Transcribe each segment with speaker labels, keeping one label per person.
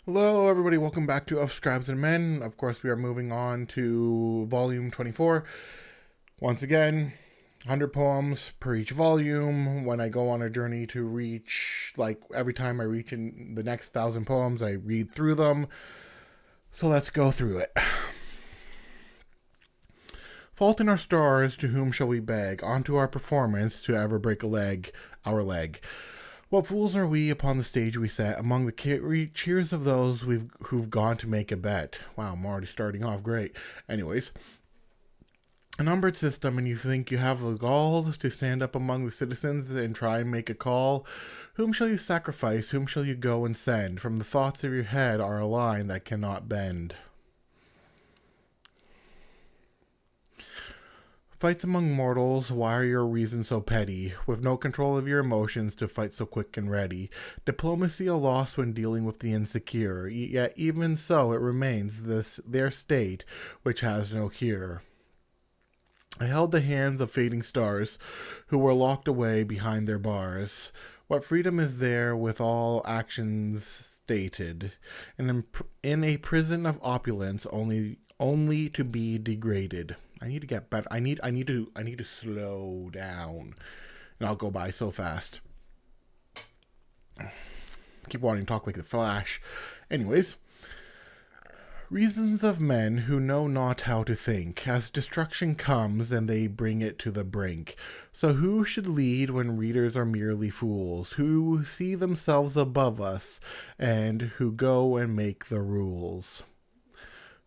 Speaker 1: Hello, everybody. Welcome back to Scribes and Men. Of course, we are moving on to volume 24. Once again, 100 poems per each volume. When I go on a journey to reach, every time I reach in the next 1,000 poems, I read through them. So let's go through it. Fault in our stars, to whom shall we beg? Onto our performance, to ever break our leg. What fools are we upon the stage we set, among the cheers of those who've gone to make a bet. Wow, I'm already starting off great. Anyways, a numbered system, and you think you have the gall to stand up among the citizens and try and make a call? Whom shall you sacrifice? Whom shall you go and send? From the thoughts of your head are a line that cannot bend. Fights among mortals, why are your reasons so petty? With no control of your emotions to fight so quick and ready. Diplomacy a loss when dealing with the insecure, yet even so it remains their state which has no cure. I held the hands of fading stars, who were locked away behind their bars. What freedom is there with all actions stated, and in a prison of opulence only to be degraded? I need to get better. I need to slow down, and I'll go by so fast. Keep wanting to talk like the Flash. Anyways, reasons of men who know not how to think, as destruction comes and they bring it to the brink. So who should lead when readers are merely fools, who see themselves above us, and who go and make the rules?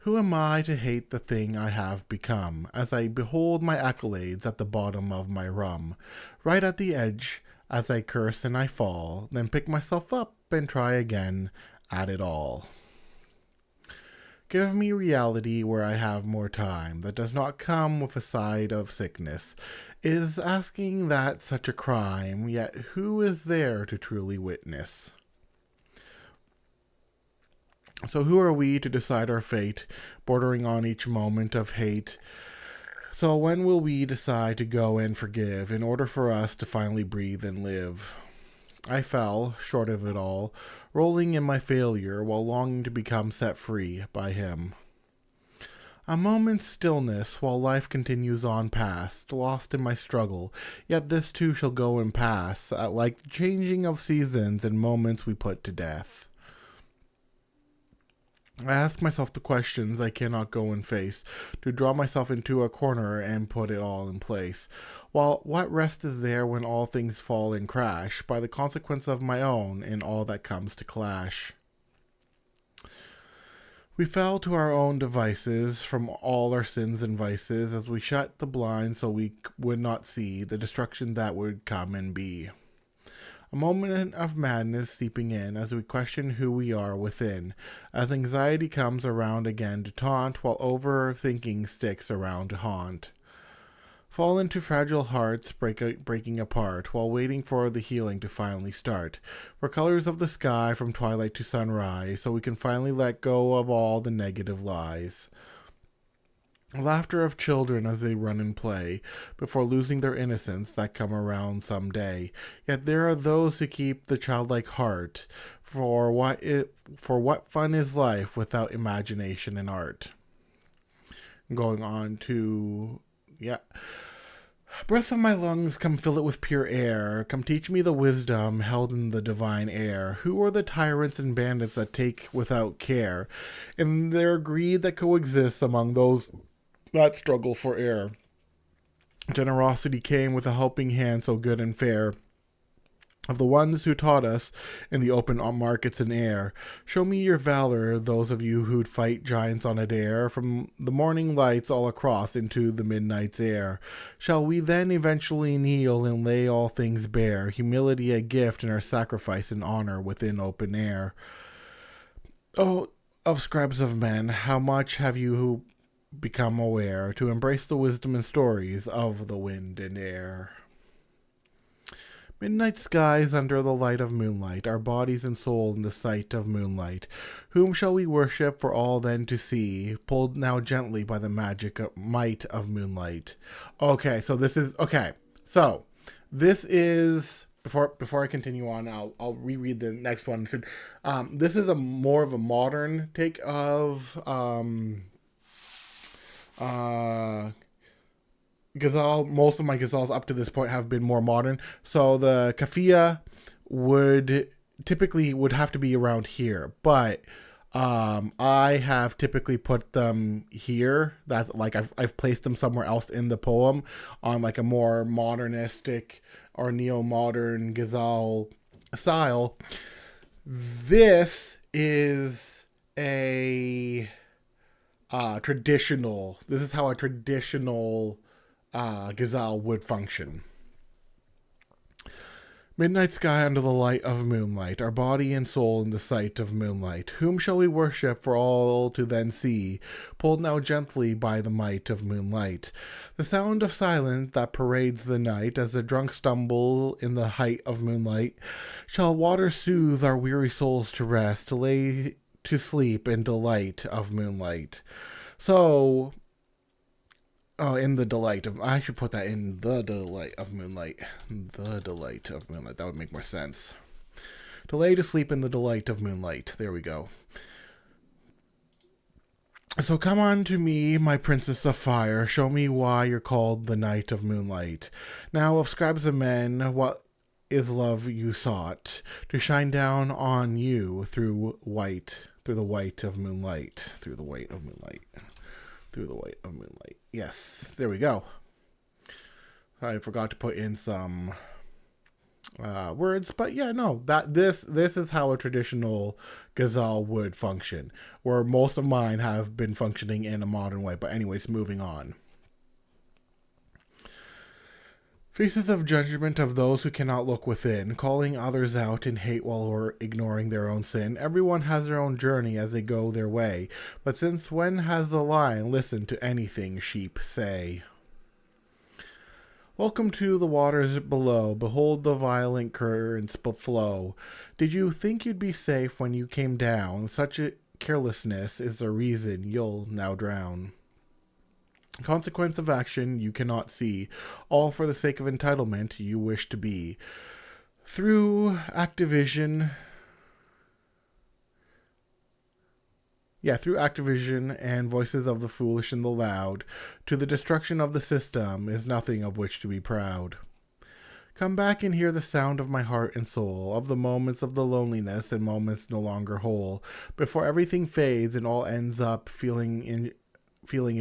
Speaker 1: Who am I to hate the thing I have become, as I behold my accolades at the bottom of my rum, right at the edge, as I curse and I fall, then pick myself up and try again at it all. Give me reality where I have more time, that does not come with a side of sickness. Is asking that such a crime, yet who is there to truly witness? So who are we to decide our fate, bordering on each moment of hate? So when will we decide to go and forgive, in order for us to finally breathe and live? I fell, short of it all, rolling in my failure while longing to become set free by him. A moment's stillness while life continues on past, lost in my struggle, yet this too shall go and pass, like the changing of seasons and moments we put to death. I ask myself the questions I cannot go and face, to draw myself into a corner and put it all in place. While what rest is there when all things fall and crash, by the consequence of my own in all that comes to clash? We fell to our own devices from all our sins and vices, as we shut the blind so we would not see the destruction that would come and be. A moment of madness seeping in as we question who we are within, as anxiety comes around again to taunt, while overthinking sticks around to haunt. Fall into fragile hearts breaking apart, while waiting for the healing to finally start. For colors of the sky from twilight to sunrise, so we can finally let go of all the negative lies. Laughter of children as they run and play, before losing their innocence that come around some day. Yet there are those who keep the childlike heart, for what fun is life without imagination and art? Going on to, Breath of my lungs, come fill it with pure air. Come teach me the wisdom held in the divine air. Who are the tyrants and bandits that take without care, in their greed that coexists among those that struggle for air? Generosity came with a helping hand so good and fair, of the ones who taught us in the open markets and air. Show me your valor, those of you who'd fight giants on a dare, from the morning lights all across into the midnight's air. Shall we then eventually kneel and lay all things bare, humility a gift and our sacrifice and honor within open air? Oh, of scribes of men, how much have you become aware to embrace the wisdom and stories of the wind and air? Midnight skies under the light of moonlight, our bodies and soul in the sight of moonlight. Whom shall we worship for all then to see, pulled now gently by the might of moonlight? Okay, so this is before I continue on, I'll reread the next one. This is a more of a modern take of Ghazal. Most of my Ghazals up to this point have been more modern. So the kafia would have to be around here, but I have typically put them here. That's like I've placed them somewhere else in the poem on like a more modernistic or neo-modern Ghazal style. This is a traditional. This is how a traditional Ghazal would function. Midnight sky under the light of moonlight, our body and soul in the sight of moonlight. Whom shall we worship for all to then see, pulled now gently by the might of moonlight? The sound of silence that parades the night, as the drunk stumble in the height of moonlight. Shall water soothe our weary souls to rest, to lay to sleep in delight of moonlight? So... in the delight of... I should put that in the delight of moonlight. The delight of moonlight. That would make more sense. To lay to sleep in the delight of moonlight. There we go. So come on to me, my princess of fire. Show me why you're called the night of moonlight. Now of Scribes and Men, what is love you sought? To shine down on you through the white of moonlight. Through the white of moonlight. Through the white of moonlight. Yes, there we go. I forgot to put in some words, but yeah, no, that this is how a traditional Ghazal would function, where most of mine have been functioning in a modern way. But anyways, moving on. Faces of judgment of those who cannot look within, calling others out in hate while ignoring their own sin. Everyone has their own journey as they go their way, but since when has the lion listened to anything sheep say? Welcome to the waters below, behold the violent currents flow. Did you think you'd be safe when you came down? Such a carelessness is the reason you'll now drown. Consequence of action you cannot see, all for the sake of entitlement you wish to be. Through activision and voices of the foolish and the loud, to the destruction of the system is nothing of which to be proud. Come back and hear the sound of my heart and soul, of the moments of the loneliness and moments no longer whole, before everything fades and all ends up feeling in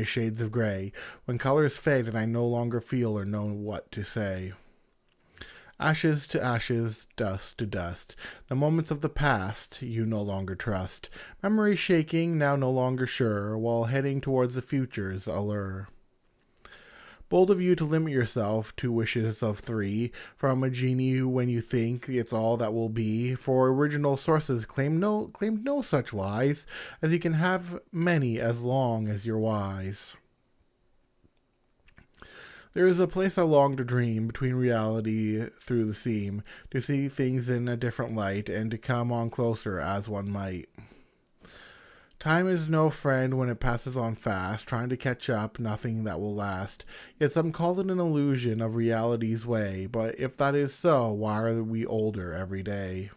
Speaker 1: shades of gray, when colors fade and I no longer feel or know what to say. Ashes to ashes, dust to dust, the moments of the past you no longer trust, memory shaking, now no longer sure, while heading towards the future's allure. Bold of you to limit yourself to wishes of 3, from a genie when you think it's all that will be, for original sources claim no such lies, as you can have many as long as you're wise. There is a place I long to dream, between reality through the seam, to see things in a different light, and to come on closer as one might. Time is no friend when it passes on fast, trying to catch up, nothing that will last. Yet some call it an illusion of reality's way, but if that is so, why are we older every day?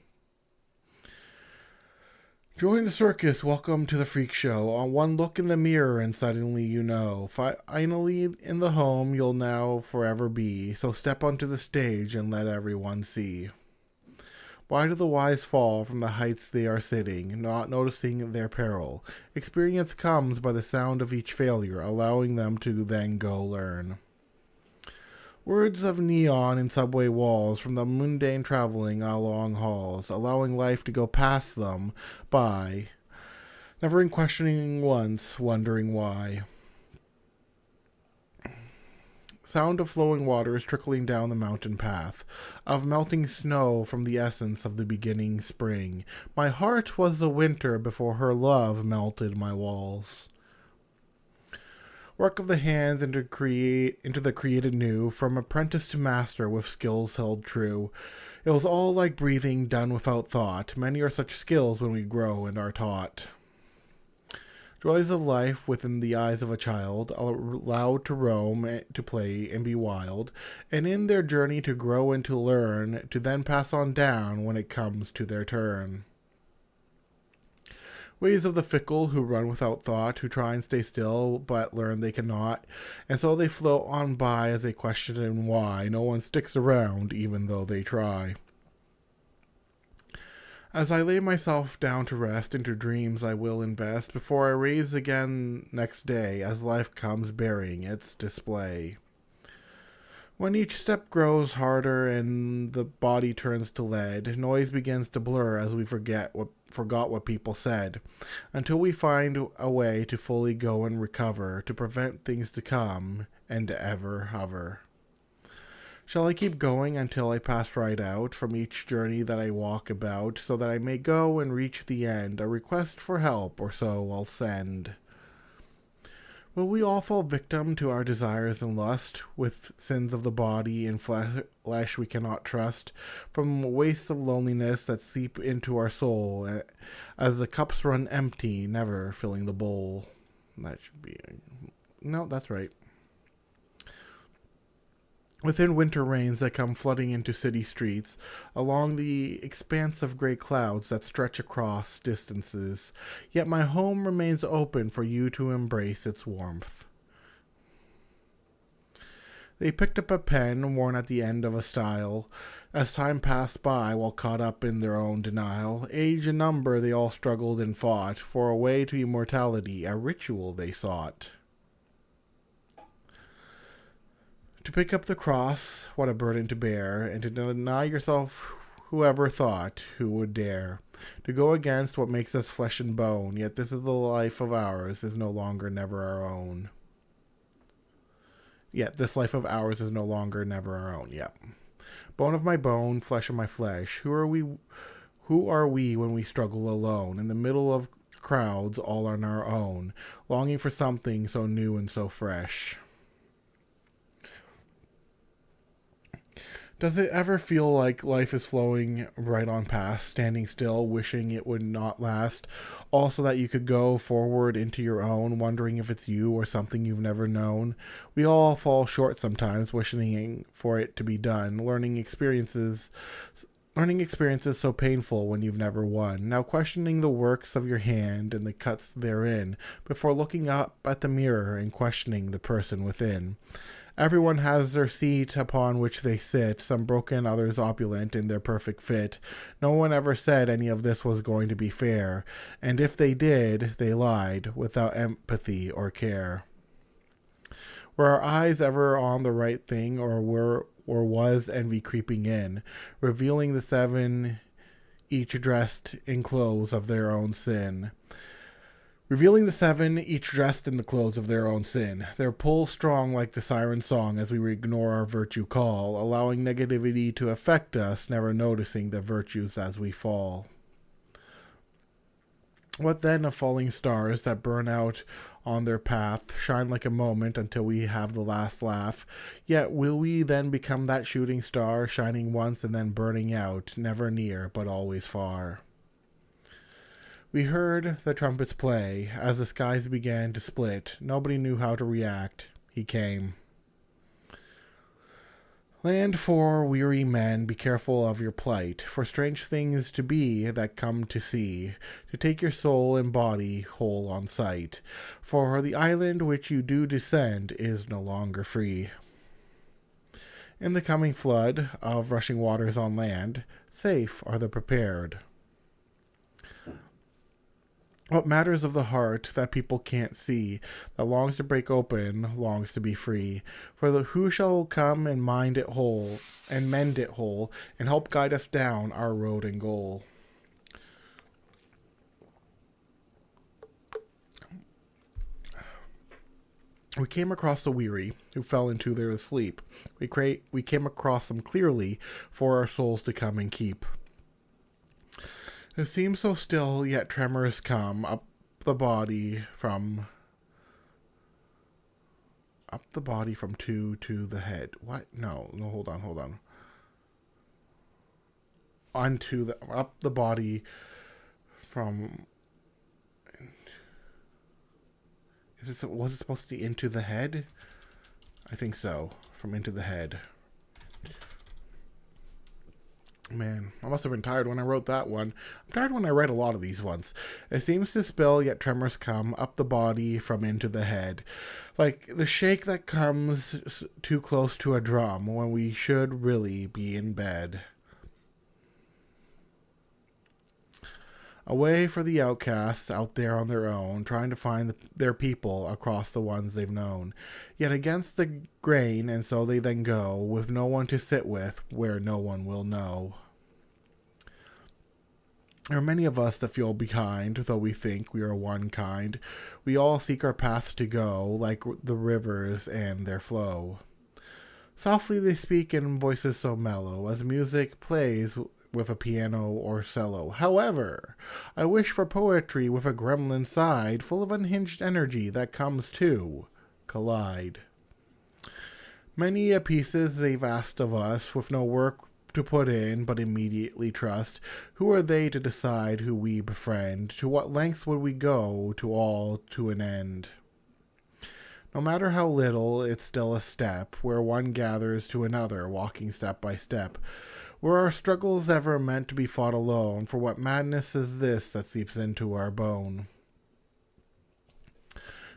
Speaker 1: Join the circus, welcome to the freak show. On one look in the mirror and suddenly you know. Finally in the home you'll now forever be, so step onto the stage and let everyone see. Why do the wise fall from the heights they are sitting, not noticing their peril? Experience comes by the sound of each failure, allowing them to then go learn. Words of neon in subway walls, from the mundane traveling along halls, allowing life to go past them by, never in questioning once, wondering why. Sound of flowing waters trickling down the mountain path, of melting snow from the essence of the beginning spring. My heart was the winter before her love melted my walls. Work of the hands into the created new, from apprentice to master with skills held true. It was all like breathing, done without thought. Many are such skills when we grow and are taught. Joys of life within the eyes of a child, allowed to roam, to play, and be wild, and in their journey to grow and to learn, to then pass on down when it comes to their turn. Ways of the fickle who run without thought, who try and stay still, but learn they cannot, and so they float on by as they question why no one sticks around even though they try. As I lay myself down to rest, into dreams I will invest, before I raise again next day, as life comes bearing its display. When each step grows harder and the body turns to lead, noise begins to blur as we forgot what people said, until we find a way to fully go and recover, to prevent things to come and to ever hover. Shall I keep going until I pass right out from each journey that I walk about, so that I may go and reach the end, a request for help or so I'll send? Will we all fall victim to our desires and lust, with sins of the body and flesh we cannot trust, from wastes of loneliness that seep into our soul, as the cups run empty, never filling the bowl? That should be... No, that's right. Within winter rains that come flooding into city streets, along the expanse of gray clouds that stretch across distances, yet my home remains open for you to embrace its warmth. They picked up a pen worn at the end of a style, as time passed by while caught up in their own denial. Age and number they all struggled and fought, for a way to immortality, a ritual they sought. To pick up the cross, what a burden to bear, and to deny yourself whoever thought, who would dare, to go against what makes us flesh and bone, yet this is the life of ours, is no longer never our own. Yet this life of ours is no longer never our own, yep. Bone of my bone, flesh of my flesh, who are we when we struggle alone, in the middle of crowds all on our own, longing for something so new and so fresh? Does it ever feel like life is flowing right on past, standing still, wishing it would not last, also that you could go forward into your own, wondering if it's you or something you've never known? We all fall short sometimes, wishing for it to be done, learning experiences so painful when you've never won, now questioning the works of your hand and the cuts therein, before looking up at the mirror and questioning the person within. Everyone has their seat upon which they sit, some broken, others opulent in their perfect fit. No one ever said any of this was going to be fair, and if they did, they lied, without empathy or care. Were our eyes ever on the right thing, or was envy creeping in, revealing the seven, each dressed in clothes of their own sin? Revealing the seven, each dressed in the clothes of their own sin. Their pull strong like the siren song as we ignore our virtue call, allowing negativity to affect us, never noticing the virtues as we fall. What then of falling stars that burn out on their path, shine like a moment until we have the last laugh? Yet will we then become that shooting star, shining once and then burning out, never near but always far? We heard the trumpets play. As the skies began to split, nobody knew how to react. He came. Land for weary men, be careful of your plight, for strange things to be that come to see, to take your soul and body whole on sight, for the island which you do descend is no longer free. In the coming flood of rushing waters on land, safe are the prepared. What matters of the heart that people can't see, that longs to break open, longs to be free? For who shall come and mind it whole, and mend it whole, and help guide us down our road and goal? We came across the weary, who fell into their sleep. We came across them clearly, for our souls to come and keep. It seems so still, yet tremors come up the body from two to the head. What? No, hold on. Up the body from Was it supposed to be Into the Head? I think so. From Into the Head. Man, I must have been tired when I wrote that one. I'm tired when I write a lot of these ones. It seems to spill, yet tremors come up the body from into the head. Like the shake that comes too close to a drum when we should really be in bed. Away for the outcasts out there on their own, trying to find their people across the ones they've known. Yet against the grain, and so they then go, with no one to sit with, where no one will know. There are many of us that feel behind, though we think we are one kind. We all seek our paths to go, like the rivers and their flow. Softly they speak in voices so mellow, as music plays with a piano or cello. However, I wish for poetry with a gremlin side, full of unhinged energy that comes to collide. Many a pieces they've asked of us, with no work to put in, but immediately trust. Who are they to decide who we befriend? To what lengths would we go, to all to an end? No matter how little, it's still a step, where one gathers to another, walking step by step. Were our struggles ever meant to be fought alone? For what madness is this that seeps into our bone?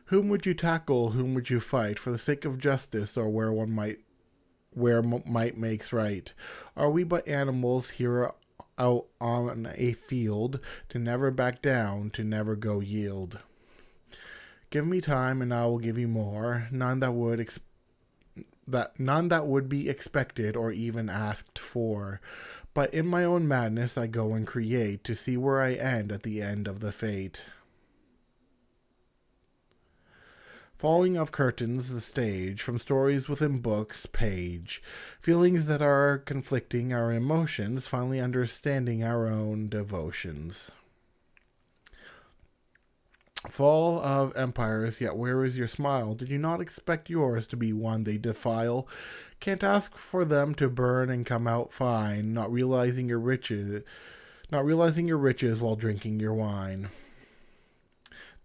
Speaker 1: Whom would you tackle? Whom would you fight? For the sake of justice, or where might makes right? Are we but animals here out on a field, to never back down, to never go yield? Give me time, and I will give you more, none that would be expected or even asked for. But in my own madness I go and create, to see where I end at the end of the fate. Falling of curtains, the stage, from stories within books, page. Feelings that are conflicting our emotions, finally understanding our own devotions. Fall of empires, yet where is your smile? Did you not expect yours to be one they defile? Can't ask for them to burn and come out fine, not realizing your riches while drinking your wine.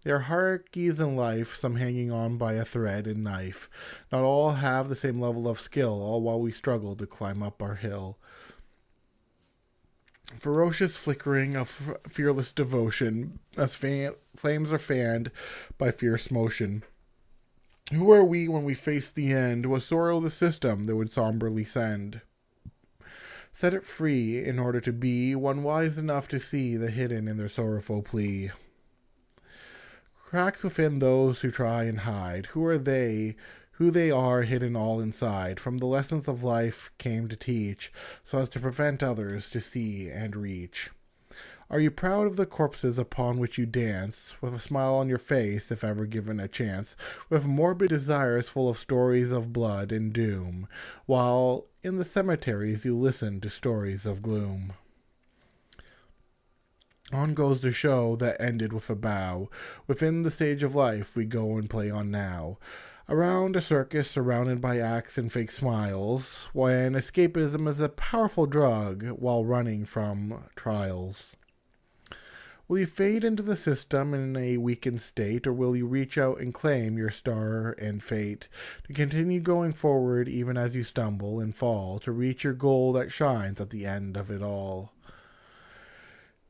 Speaker 1: There are hierarchies in life, some hanging on by a thread and knife. Not all have the same level of skill, all while we struggle to climb up our hill. Ferocious flickering of fearless devotion, as flames are fanned by fierce motion. Who are we when we face the end? Was sorrow the system that would somberly send? Set it free, in order to be one wise enough to see the hidden in their sorrowful plea. Cracks within those who try and hide. Who are they? Who they are hidden all inside, from the lessons of life came to teach, so as to prevent others to see and reach. Are you proud of the corpses upon which you dance, with a smile on your face if ever given a chance, with morbid desires full of stories of blood and doom, while in the cemeteries you listen to stories of gloom? On goes the show that ended with a bow. Within the stage of life we go and play on now. Around a circus surrounded by acts and fake smiles, when escapism is a powerful drug while running from trials. Will you fade into the system in a weakened state, or will you reach out and claim your star and fate, to continue going forward even as you stumble and fall, to reach your goal that shines at the end of it all?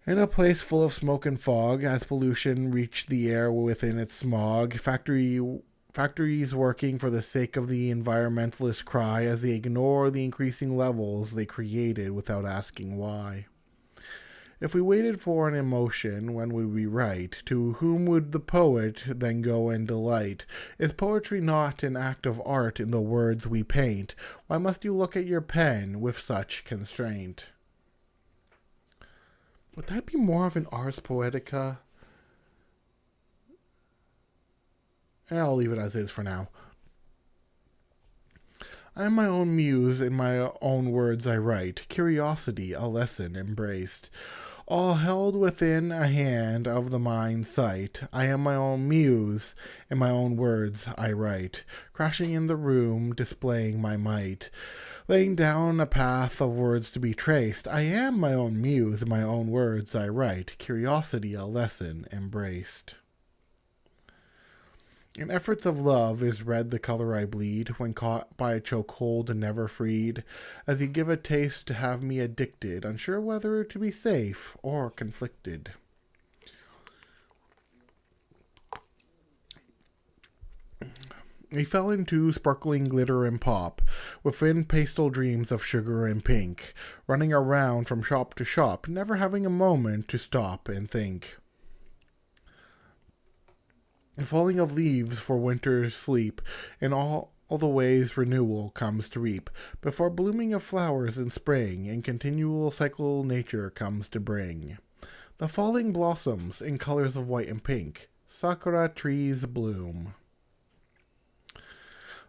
Speaker 1: In a place full of smoke and fog, as pollution reached the air within its smog, factories working for the sake of the environmentalists cry as they ignore the increasing levels they created without asking why. If we waited for an emotion, when would we write? To whom would the poet then go and delight? Is poetry not an act of art in the words we paint? Why must you look at your pen with such constraint? Would that be more of an Ars Poetica? I'll leave it as is for now. I am my own muse, in my own words I write, curiosity, a lesson embraced, all held within a hand of the mind's sight. I am my own muse, in my own words I write, crashing in the room, displaying my might, laying down a path of words to be traced. I am my own muse, in my own words I write, curiosity, a lesson embraced. In efforts of love is red the color I bleed, when caught by a chokehold and never freed, as you give a taste to have me addicted, unsure whether to be safe or conflicted. We fell into sparkling glitter and pop, within pastel dreams of sugar and pink, running around from shop to shop, never having a moment to stop and think. The falling of leaves for winter's sleep, and all the ways renewal comes to reap, before blooming of flowers in spring, and continual cycle nature comes to bring. The falling blossoms in colors of white and pink, sakura trees bloom.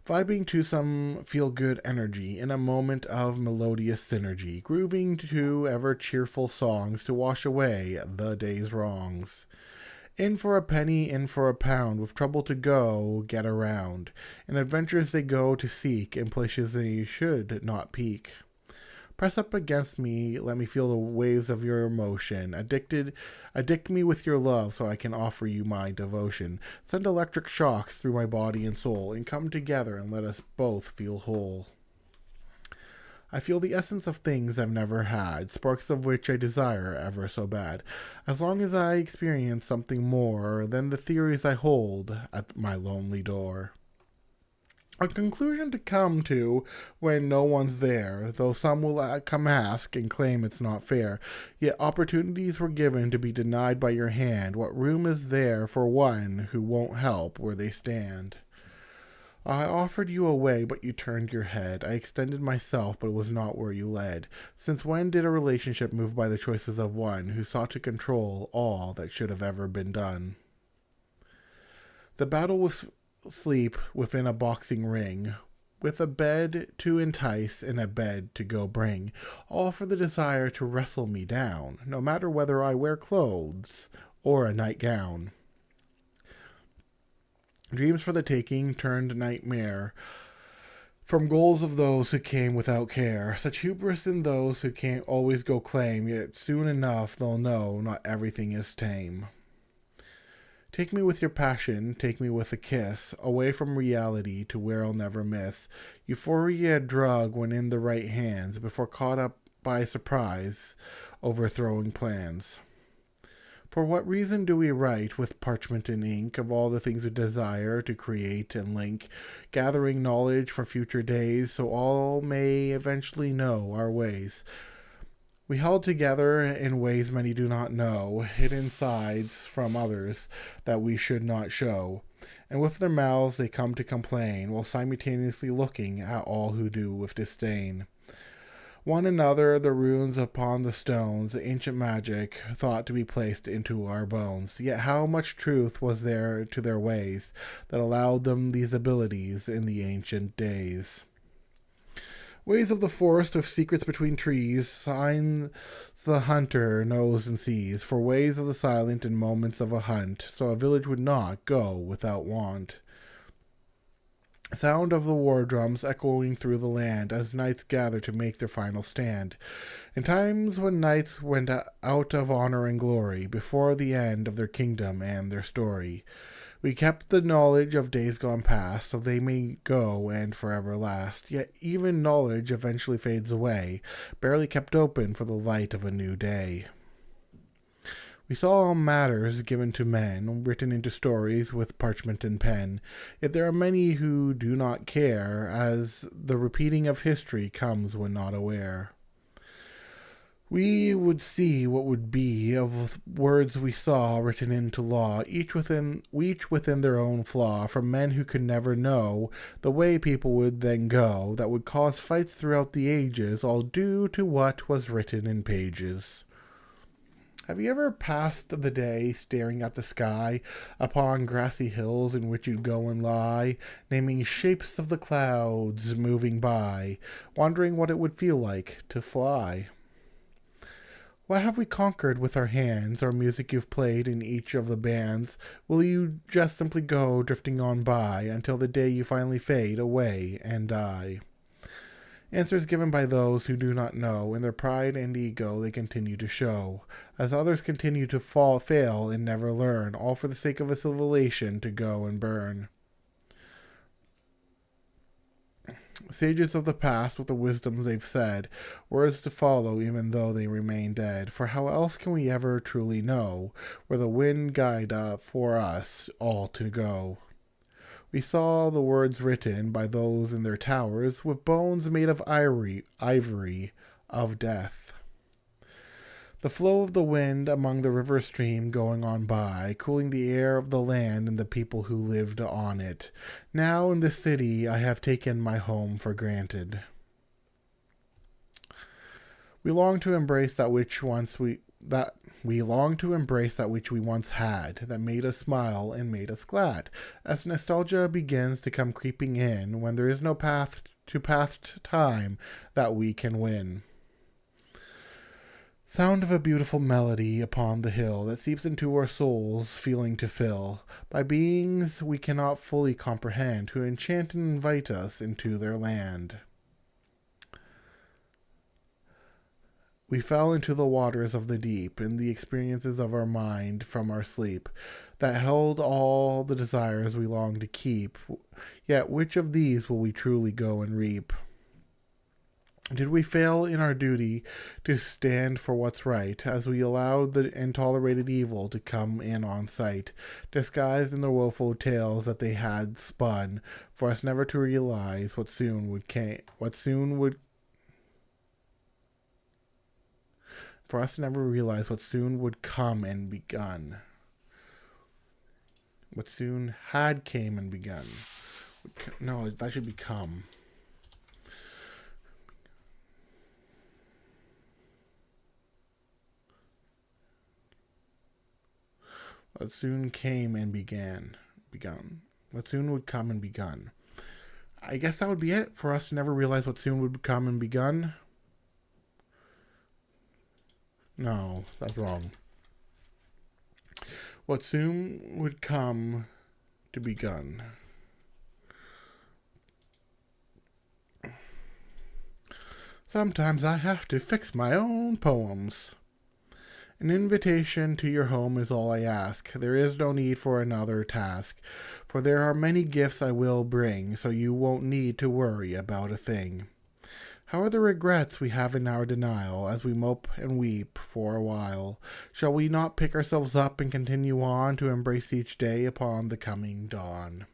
Speaker 1: Vibing to some feel-good energy in a moment of melodious synergy, grooving to ever-cheerful songs to wash away the day's wrongs. In for a penny, in for a pound, with trouble to go, get around. In adventures they go to seek, in places they should not peak. Press up against me, let me feel the waves of your emotion. Addict me with your love so I can offer you my devotion. Send electric shocks through my body and soul, and come together and let us both feel whole. I feel the essence of things I've never had, sparks of which I desire ever so bad. As long as I experience something more than the theories I hold at my lonely door. A conclusion to come to when no one's there, though some will come ask and claim it's not fair. Yet opportunities were given to be denied by your hand. What room is there for one who won't help where they stand? I offered you a way, but you turned your head. I extended myself, but it was not where you led. Since when did a relationship move by the choices of one who sought to control all that should have ever been done? The battle with sleep within a boxing ring, with a bed to entice and a bed to go bring, all for the desire to wrestle me down, no matter whether I wear clothes or a nightgown. Dreams for the taking turned nightmare from goals of those who came without care. Such hubris in those who can't always go claim, yet soon enough they'll know not everything is tame. Take me with your passion, take me with a kiss, away from reality to where I'll never miss. Euphoria drug when in the right hands, before caught up by surprise, overthrowing plans. For what reason do we write with parchment and ink of all the things we desire to create and link, gathering knowledge for future days so all may eventually know our ways? We held together in ways many do not know, hidden sides from others that we should not show. And with their mouths they come to complain, while simultaneously looking at all who do with disdain. One another, the runes upon the stones, the ancient magic thought to be placed into our bones. Yet how much truth was there to their ways that allowed them these abilities in the ancient days? Ways of the forest with secrets between trees, signs the hunter knows and sees, for ways of the silent in moments of a hunt, so a village would not go without want. Sound of the war drums echoing through the land as knights gather to make their final stand. In times when knights went out of honor and glory, before the end of their kingdom and their story. We kept the knowledge of days gone past, so they may go and forever last. Yet even knowledge eventually fades away, barely kept open for the light of a new day. We saw all matters given to men, written into stories with parchment and pen. Yet there are many who do not care, as the repeating of history comes when not aware. We would see what would be of words we saw written into law, each within their own flaw, from men who could never know the way people would then go, that would cause fights throughout the ages, all due to what was written in pages. Have you ever passed the day staring at the sky upon grassy hills in which you'd go and lie, naming shapes of the clouds moving by, wondering what it would feel like to fly? What have we conquered with our hands, or music you've played in each of the bands? Will you just simply go drifting on by until the day you finally fade away and die? Answers given by those who do not know, in their pride and ego they continue to show, as others continue to fail and never learn, all for the sake of a civilization to go and burn. Sages of the past, with the wisdoms they've said, words to follow even though they remain dead. For how else can we ever truly know where the wind guide up for us all to go? We saw the words written by those in their towers, with bones made of ivory of death. The flow of the wind among the river stream going on by, cooling the air of the land and the people who lived on it. Now in this city I have taken my home for granted. We long to embrace that which we long to embrace that which we once had, that made us smile and made us glad, as nostalgia begins to come creeping in when there is no path to past time that we can win. Sound of a beautiful melody upon the hill that seeps into our souls, feeling to fill, by beings we cannot fully comprehend, who enchant and invite us into their land. We fell into the waters of the deep, in the experiences of our mind from our sleep, that held all the desires we long to keep. Yet which of these will we truly go and reap? Did we fail in our duty to stand for what's right, as we allowed the intolerated evil to come in on sight, disguised in the woeful tales that they had spun, for us never to realize what soon would come and begun. What soon had came and begun. No, that should be come. What soon came and begun. What soon would come and begun. I guess that would be it for us to never realize what soon would come and begun. No, that's wrong. What soon would come to begun. Sometimes I have to fix my own poems. An invitation to your home is all I ask. There is no need for another task, for there are many gifts I will bring, so you won't need to worry about a thing. How are the regrets we have in our denial, as we mope and weep for a while? Shall we not pick ourselves up and continue on to embrace each day upon the coming dawn?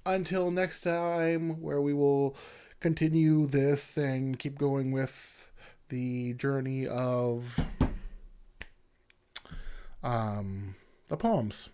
Speaker 1: Until next time, where we will continue this and keep going with the journey of the poems.